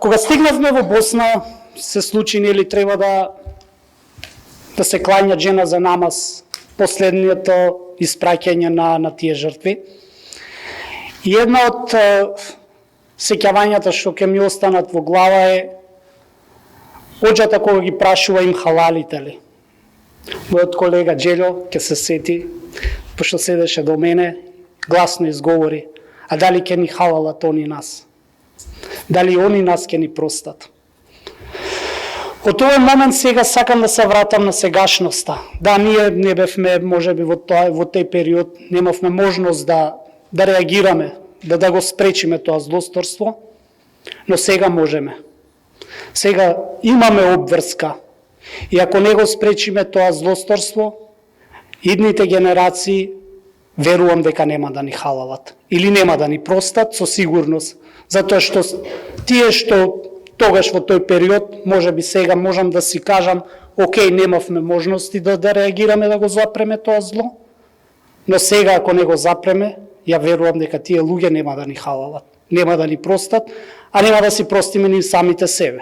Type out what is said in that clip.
Кога стигнавме во Босна, се случи нели треба да се клања жена за намаз, последното испраќање на тие жртви. И една од сеќавањата што ќе ми останат во глава е оđата кога ги прашува им халалите ли. Мојот колега Джелјо ќе се сети, пошто седеше до мене, гласно изговори, а дали ќе ни халалат они нас? Дали они нас ќе ни простат? Од овој момент сега сакам да се вратам на сегашноста. Да, ние не бевме, можеби во тој период, немавме можност да реагираме, да го спречиме тоа злосторство, но сега можеме. Сега имаме обврска. И ако не го спречиме тоа злосторство, идните генерации верувам дека нема да ни халалат. Или нема да ни простат со сигурност. Затоа што тие што тогаш во тој период, можеби сега можам да си кажам, окей, немавме можности да реагираме, да го запреме тоа зло, но сега ако не го запреме, ја верувам дека тие луѓе нема да ни халалат, нема да ни простат, а нема да си простиме ни самите себе.